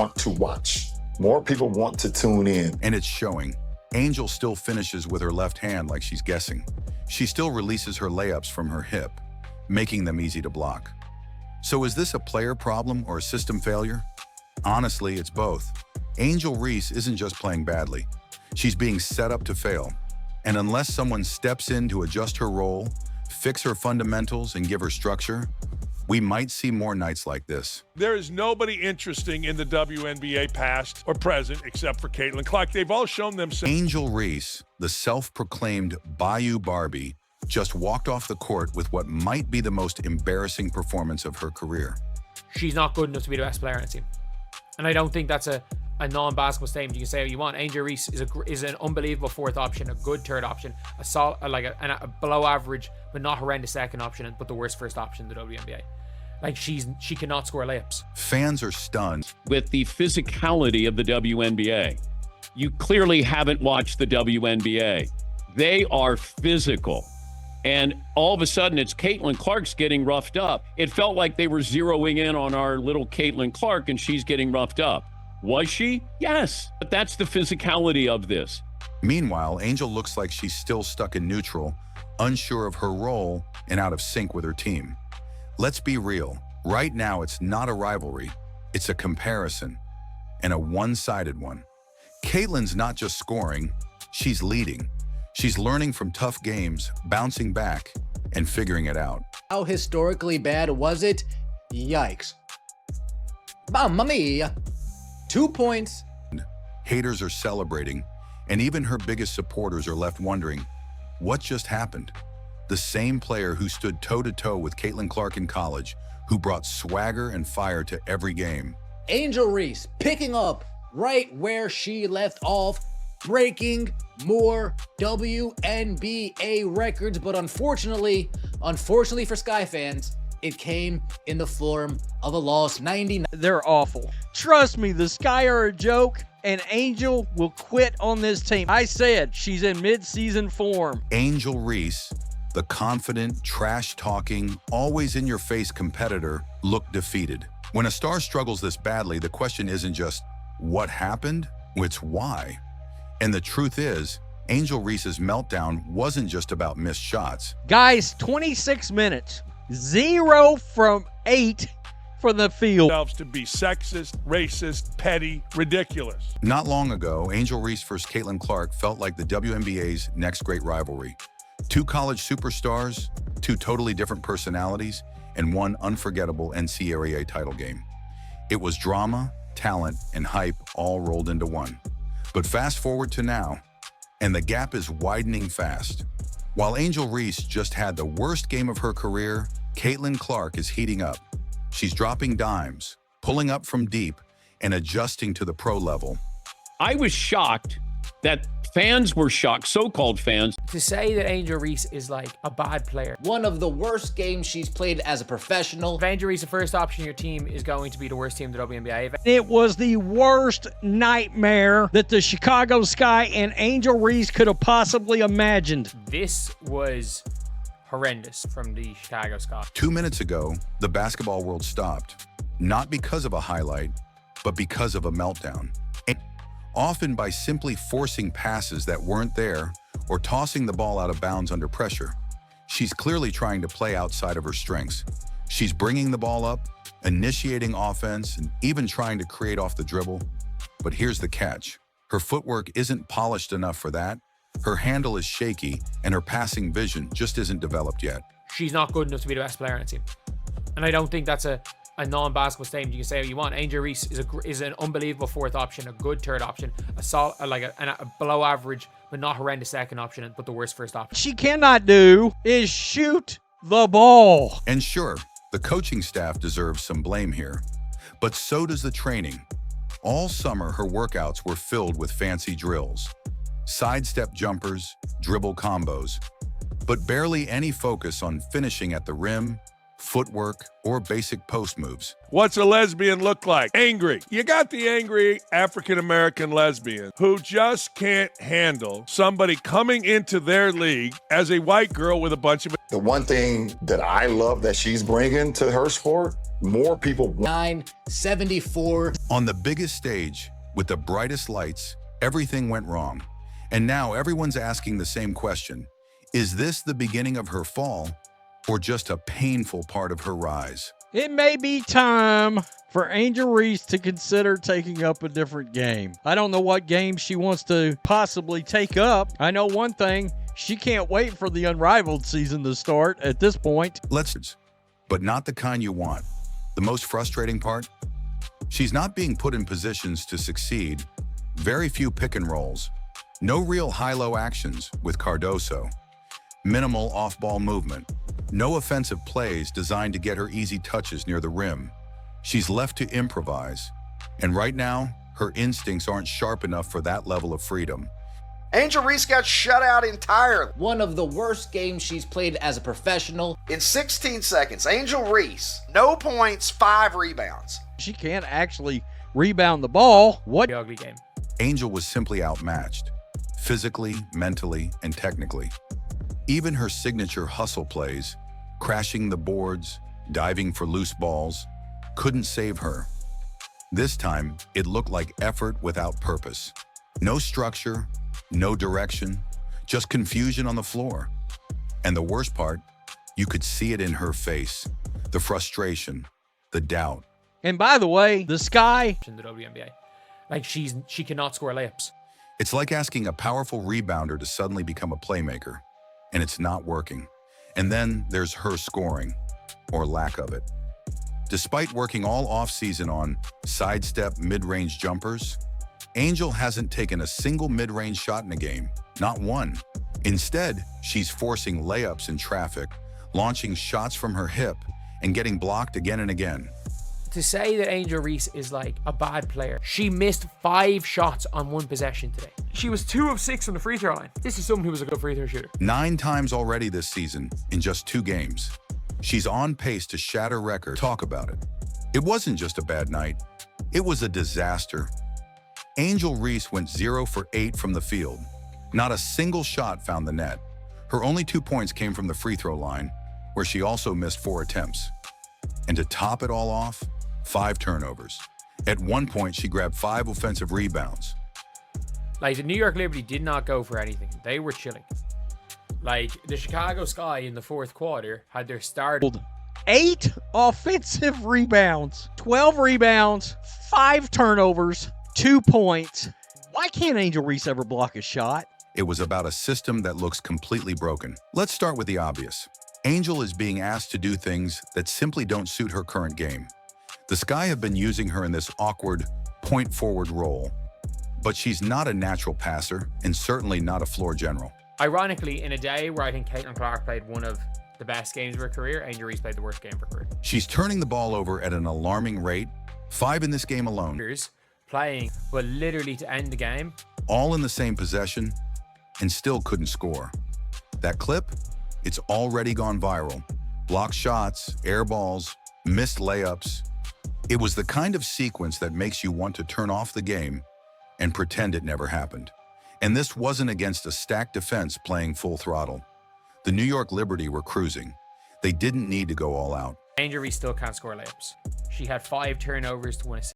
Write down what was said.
want to watch. More people want to tune in. And it's showing. Angel still finishes with her left hand like she's guessing. She still releases her layups from her hip, making them easy to block. So is this a player problem or a system failure? Honestly, it's both. Angel Reese isn't just playing badly. She's being set up to fail. And unless someone steps in to adjust her role, fix her fundamentals, and give her structure, we might see more nights like this. There is nobody interesting in the WNBA past or present except for Caitlin Clark. They've all shown themselves. Angel Reese, the self-proclaimed Bayou Barbie, just walked off the court with what might be the most embarrassing performance of her career. She's not good enough to be the best player on the team. And I don't think that's a non-basketball statement. You can say what you want. Angel Reese is an unbelievable fourth option, a good third option, a below average but not horrendous second option, but the worst first option in the WNBA. Like she cannot score layups. Fans are stunned with the physicality of the WNBA. You clearly haven't watched the WNBA. They are physical. And all of a sudden, it's Caitlin Clark's getting roughed up. It felt like they were zeroing in on our little Caitlin Clark, and she's getting roughed up. Was she? Yes. But that's the physicality of this. Meanwhile, Angel looks like she's still stuck in neutral, unsure of her role, and out of sync with her team. Let's be real. Right now, it's not a rivalry. It's a comparison, and a one-sided one. Caitlin's not just scoring, she's leading. She's learning from tough games, bouncing back, and figuring it out. How historically bad was it? Yikes. Mamma mia. 2 points. Haters are celebrating, and even her biggest supporters are left wondering, what just happened? The same player who stood toe-to-toe with Caitlin Clark in college, who brought swagger and fire to every game. Angel Reese picking up right where she left off, breaking more WNBA records, but unfortunately for Sky fans, it came in the form of a loss. 99. They're awful. Trust me, the Sky are a joke, and Angel will quit on this team. I said she's in mid-season form. Angel Reese, the confident, trash-talking, always-in-your-face competitor, looked defeated. When a star struggles this badly, the question isn't just, what happened? It's why. And the truth is, Angel Reese's meltdown wasn't just about missed shots. Guys, 26 minutes. 0 from 8 from the field. To be sexist, racist, petty, ridiculous. Not long ago, Angel Reese versus Caitlin Clark felt like the WNBA's next great rivalry. 2 college superstars, 2 totally different personalities, and 1 unforgettable NCAA title game. It was drama, talent, and hype all rolled into one. But fast forward to now, and the gap is widening fast. While Angel Reese just had the worst game of her career, Caitlin Clark is heating up. She's dropping dimes, pulling up from deep, and adjusting to the pro level. I was shocked that fans were shocked, so-called fans. To say that Angel Reese is like a bad player. One of the worst games she's played as a professional. If Angel Reese, the first option in your team, is going to be the worst team in the WNBA. It was the worst nightmare that the Chicago Sky and Angel Reese could have possibly imagined. This was horrendous from the Chicago Sky. 2 minutes ago, the basketball world stopped, not because of a highlight, but because of a meltdown. Often by simply forcing passes that weren't there or tossing the ball out of bounds under pressure. She's clearly trying to play outside of her strengths. She's bringing the ball up, initiating offense, and even trying to create off the dribble. But here's the catch. Her footwork isn't polished enough for that. Her handle is shaky, and her passing vision just isn't developed yet. She's not good enough to be the best player on the team. And I don't think that's a non-basketball statement. You can say what you want. Angel Reese is an unbelievable fourth option, a good third option, a below average but not horrendous second option, but the worst first option. She cannot do is shoot the ball. And sure, the coaching staff deserves some blame here, but so does the training. All summer, her workouts were filled with fancy drills, sidestep jumpers, dribble combos, but barely any focus on finishing at the rim, footwork, or basic post moves. What's a lesbian look like? Angry. You got the angry African-American lesbian who just can't handle somebody coming into their league as a white girl with a bunch of... The one thing that I love that she's bringing to her sport, more people... 974. On the biggest stage, with the brightest lights, everything went wrong. And now everyone's asking the same question. Is this the beginning of her fall, or just a painful part of her rise? It may be time for Angel Reese to consider taking up a different game. I don't know what game she wants to possibly take up. I know one thing, she can't wait for the Unrivaled season to start at this point. But not the kind you want. The most frustrating part? She's not being put in positions to succeed. Very few pick and rolls. No real high-low actions with Cardoso. Minimal off-ball movement. No offensive plays designed to get her easy touches near the rim. She's left to improvise. And right now, her instincts aren't sharp enough for that level of freedom. Angel Reese got shut out entirely. One of the worst games she's played as a professional. In 16 seconds, Angel Reese, no points, 5 rebounds. She can't actually rebound the ball. What? Ugly game. Angel was simply outmatched, physically, mentally, and technically. Even her signature hustle plays, crashing the boards, diving for loose balls, couldn't save her. This time, it looked like effort without purpose. No structure, no direction, just confusion on the floor. And the worst part, you could see it in her face. The frustration, the doubt. And by the way, the Sky In the WNBA. Like, she cannot score layups. It's like asking a powerful rebounder to suddenly become a playmaker, and it's not working. And then there's her scoring, or lack of it. Despite working all offseason on sidestep mid-range jumpers, Angel hasn't taken a single mid-range shot in a game, not one. Instead, she's forcing layups in traffic, launching shots from her hip, and getting blocked again and again. To say that Angel Reese is like a bad player, she missed 5 shots on 1 possession today. She was 2 of 6 from the free throw line. This is someone who was a good free throw shooter. 9 times already this season in just 2 games. She's on pace to shatter records. Talk about it. It wasn't just a bad night. It was a disaster. Angel Reese went 0 for 8 from the field. Not a single shot found the net. Her only 2 points came from the free throw line, where she also missed 4 attempts. And to top it all off, 5 turnovers. At one point, she grabbed 5 offensive rebounds. Like, the New York Liberty did not go for anything. They were chilling. Like, the Chicago Sky in the 4th quarter had their start. 8 offensive rebounds, 12 rebounds, 5 turnovers, 2 points. Why can't Angel Reese ever block a shot? It was about a system that looks completely broken. Let's start with the obvious. Angel is being asked to do things that simply don't suit her current game. The Sky have been using her in this awkward point-forward role, but she's not a natural passer and certainly not a floor general. Ironically, in a day where I think Caitlin Clark played one of the best games of her career, Angel Reese played the worst game of her career. She's turning the ball over at an alarming rate, 5 in this game alone. Playing, but literally to end the game. All in the same possession, and still couldn't score. That clip, it's already gone viral. Blocked shots, air balls, missed layups. It was the kind of sequence that makes you want to turn off the game and pretend it never happened. And this wasn't against a stacked defense playing full throttle. The New York Liberty were cruising. They didn't need to go all out. Angel Reese still can't score layups. She had 5 turnovers to 1 assist.